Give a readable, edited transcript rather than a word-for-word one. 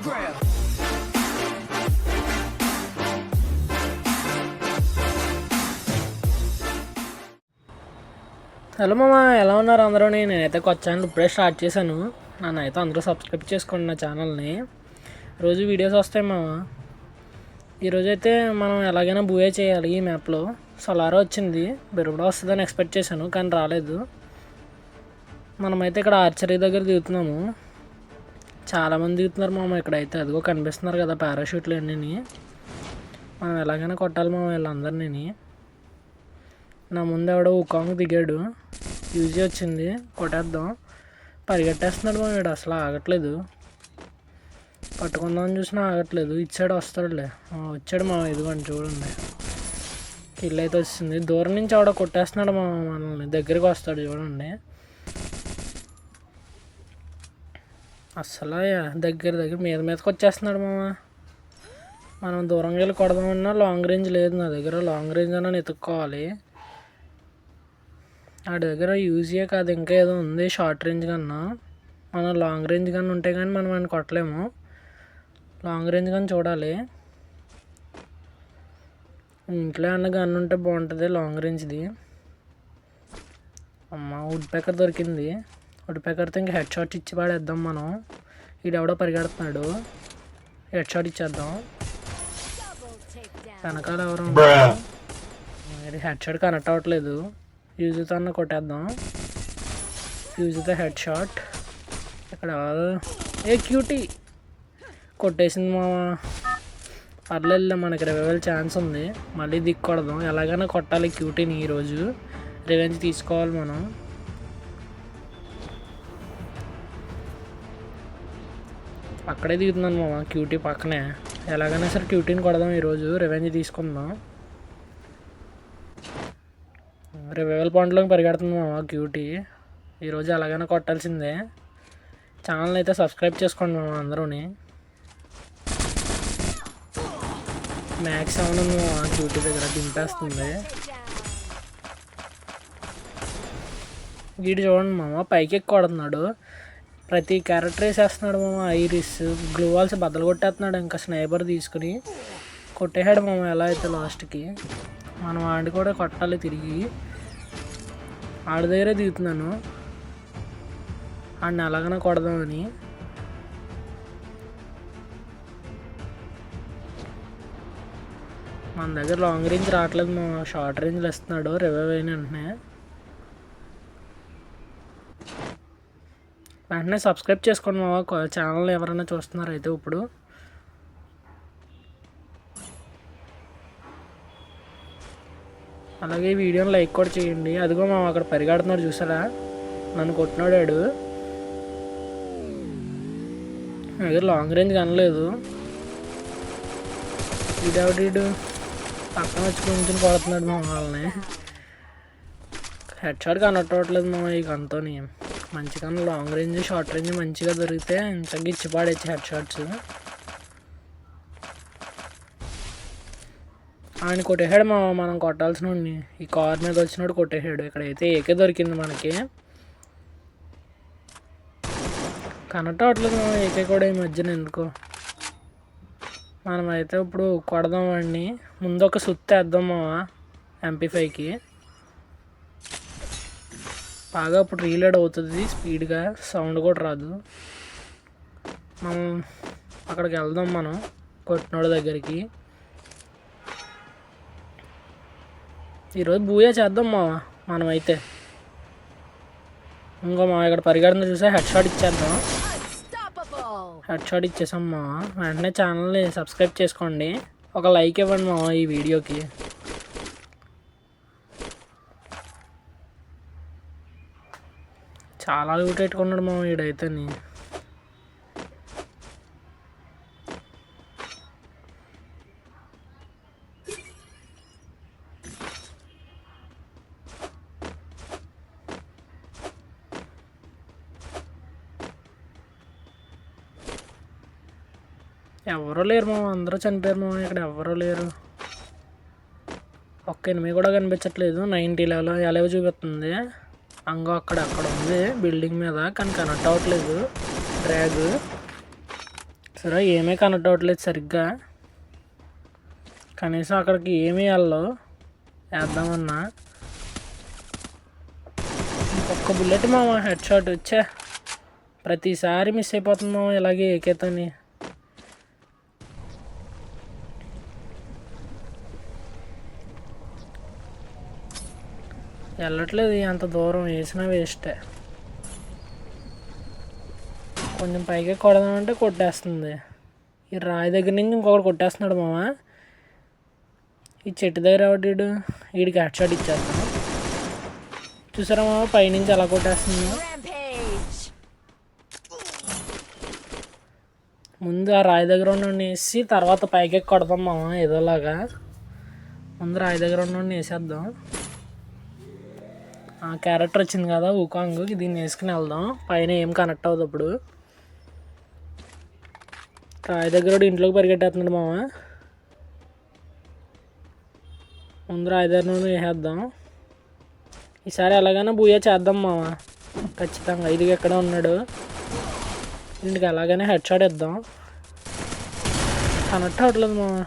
ground. Hello మామ, ఎలా ఉన్నారు అందరూ? నేనైతే కొత్త ఛానల్ ఇప్పుడే స్టార్ట్ చేశాను. నన్ను అయితే అందరూ సబ్స్క్రైబ్ చేసుకోండి నా ఛానల్ని. రోజు వీడియోస్ వస్తాయి మామ. ఈరోజైతే మనం ఎలాగైనా బూయే చేయాలి ఈ మ్యాప్లో. సలారా వచ్చింది, బెరుబడా వస్తుందని ఎక్స్పెక్ట్ చేశాను కానీ రాలేదు. మనమైతే ఇక్కడ ఆర్చరీ దగ్గర దిగుతున్నాము. చాలామంది దిగుతున్నారు మామ ఇక్కడైతే. అదిగో కనిపిస్తున్నారు కదా పారాషూట్లు అన్నీ. మనం ఎలాగైనా కొట్టాలి మామ వీళ్ళందరినీ. నా ముందు ఎవడో ఉకాంగ్ దిగాడు, యూజీ వచ్చింది, కొట్టేద్దాం. పరిగెట్టేస్తున్నాడు మా వీడు, అసలు ఆగట్లేదు. పట్టుకుందామని చూసినా ఆగట్లేదు. ఇచ్చాడు వస్తాడులే. వచ్చాడు మా ఇదిగోండి చూడండి, కిల్ అయితే వచ్చింది. దూరం నుంచి ఎవడో కొట్టేస్తున్నాడు మా మనల్ని, దగ్గరికి వస్తాడు చూడండి. అసలు దగ్గర మీదకి వచ్చేస్తున్నాడు మామ. మనం దూరంగా వెళ్ళి కొడదామన్నా లాంగ్ రేంజ్ లేదు నా దగ్గర. లాంగ్ రేంజ్ అన్నా ఎత్తుక్కోవాలి. వాడి దగ్గర యూజీయే కాదు ఇంకా ఏదో ఉంది షార్ట్ రేంజ్ కన్నా. మనం లాంగ్ రేంజ్ కన్నా ఉంటే కానీ మనం ఆయన కొట్టలేము. లాంగ్ రేంజ్ కానీ చూడాలి. ఇంట్లో అన్న గన్ ఉంటే బాగుంటుంది లాంగ్ రేంజ్ది. అమ్మ వుడ్ ప్యాకర్ దొరికింది. వుడ్ ప్యాకర్తో ఇంకా హెడ్ షాట్ ఇచ్చి పాడేద్దాం మనం. వీడెవడో పరిగెడుతున్నాడు, హెడ్ షాట్ ఇచ్చేద్దాం. వెనకాల ఎవరు ఇది హెడ్ షాట్ కనెక్ట్ అవ్వట్లేదు. యూజ్తో అన్న కొట్టేద్దాం. యూజ్తో హెడ్ షాట్. ఇక్కడ ఏ క్యూటీ కొట్టేసింది మామ. పర్లేదు, మనకి రివైవల్ ఛాన్స్ ఉంది. మళ్ళీ దిక్కొడదాం. ఎలాగైనా కొట్టాలి క్యూటీని. ఈరోజు రివెంజ్ తీసుకోవాలి మనం. అక్కడే దిగుతున్నాను మామ, క్యూటీ పక్కనే. ఎలాగైనా సరే క్యూటీని కొడదాం ఈరోజు, రివెంజ్ తీసుకుందాం. రివైవల్ పాయింట్లోకి పరిగెడుతుంది మామ క్యూటీ. ఈరోజు ఎలాగైనా కొట్టాల్సిందే. ఛానల్ అయితే సబ్స్క్రైబ్ చేసుకోండి మామ అందరూని. మ్యాక్స్ ఏమన్నా మామ క్యూటీ దగ్గర దింపేస్తుంది. వీడు చూడండి మామ పైకి ఎక్కి కొడుతున్నాడు. ప్రతి క్యారెక్టర్ వేసేస్తున్నాడు మామ. ఐరిస్ గ్లూ వాల్స్ బద్దలు కొట్టేస్తున్నాడు. ఇంకా స్నైపర్ తీసుకుని కొట్టేసాడు మామ. ఎలా అయితే లాస్ట్కి మనం ఆడి కూడా కొట్టాలి తిరిగి. ఆడి దగ్గరే దిగుతున్నాను, ఆడిని ఎలాగైనా కొడదామని. మన దగ్గర లాంగ్ రేంజ్ రావట్లేదు మా, షార్ట్ రేంజ్లో ఇస్తున్నాడు రివైవ్ అయిన వెంటనే సబ్స్క్రైబ్ చేసుకోండి మా ఛానల్ ఎవరైనా చూస్తున్నారు అయితే. ఇప్పుడు అలాగే వీడియోని లైక్ కూడా చేయండి. అదిగో మా అక్కడ పరిగెడుతున్నాడు చూసారా, నన్ను కొట్టినాడాడు. నా దగ్గర లాంగ్ రేంజ్ కనలేదు. వీడు పక్కన వచ్చి కొంచెం కొడుతున్నాడు మా వాళ్ళని. హెడ్ షాట్ కనట్టవట్లేదు మా ఈ గన్తోని. మంచిగా లాంగ్ రేంజ్ షార్ట్ రేంజ్ మంచిగా దొరికితే ఇంతగా ఇచ్చి పాడేచ్చు హెడ్ షాట్స్. ఆయన కొట్టేసాడు మా, మనం కొట్టాల్సిన వాడిని. ఈ కార్ మీద వచ్చినోడు కొట్టేసాడు. ఇక్కడైతే ఏకే దొరికింది మనకి. కనెక్ట్ అవ్వట్లేదు మా ఏకే కూడా ఈ మధ్యన ఎందుకో. మనమైతే ఇప్పుడు కొడదాం వాడిని. ముందు ఒక సుత్తేద్దాం మా MP5కి. బాగా ఇప్పుడు రీలోడ్ అవుతుంది స్పీడ్గా, సౌండ్ కూడా రాదు. మనం అక్కడికి వెళ్దాం మనం కొట్టినోడి దగ్గరికి. ఈరోజు బూయా చేద్దాం మా మనమైతే. ఇంకో మా ఇక్కడ పరిగెడుతున్న చూసా హెడ్ షాట్ ఇచ్చేద్దాం. హెడ్ షాట్ ఇచ్చేసాం మా. వెంటనే ఛానల్ని సబ్స్క్రైబ్ చేసుకోండి, ఒక లైక్ ఇవ్వండి మా ఈ వీడియోకి. చాలా లూట్ పెట్టుకున్నాడు మా వీడైతేని. ఎవరూ లేరు మా, అందరూ చనిపోయారు మా. ఇక్కడ ఎవరూ లేరు. ఒక్క ఎనిమిది కూడా కనిపించట్లేదు. 90 ఎలా చూపిస్తుంది. అంగో అక్కడ ఉంది బిల్డింగ్ మీద, కానీ కనెక్ట్ అవ్వట్లేదు డ్రాగ్. సరే ఏమీ కనెక్ట్ అవ్వట్లేదు సరిగ్గా. కనీసం అక్కడికి ఏమీ వెళ్ళవు వేద్దామన్నా. ఒక్క బుల్లెట్ మామ హెడ్ షాట్ వచ్చా. ప్రతిసారి మిస్ అయిపోతుంది మామ ఇలాగే ఏకేతోని. వెళ్ళట్లేదు అంత దూరం వేసినా వేస్టే. కొంచెం పైకి కొడదామంటే కొట్టేస్తుంది. ఈ రాయి దగ్గర నుంచి ఇంకొకటి కొట్టేస్తున్నాడు మామ. ఈ చెట్టు దగ్గర ఎవడు వీడికి హెడ్ షాట్ ఇచ్చేస్తాను. చూసారా మామ పైనుంచి ఎలా కొట్టేస్తుంది. ముందు ఆ రాయి దగ్గర ఉన్న వేసి తర్వాత పైకి కొడదాం మామ ఏదోలాగా. ముందు రాయి దగ్గర ఉన్న వేసేద్దాం. క్యారెక్టర్ వచ్చింది కదా వుకాంగ్, దీన్ని వేసుకుని వెళ్దాం. పైన ఏం కనెక్ట్ అవ్వదు అప్పుడు. రాయి దగ్గర ఇంట్లోకి పరిగెట్టేస్తున్నాడు మామ. ముందు రాయి దగ్గర వేసేద్దాం. ఈసారి ఎలాగైనా బూయా చేద్దాం మామ ఖచ్చితంగా. ఇది ఎక్కడ ఉన్నాడు ఇంటికి ఎలాగైనా హెడ్ షాట్ ఇద్దాం. కనెక్ట్ అవ్వట్లేదు మామ.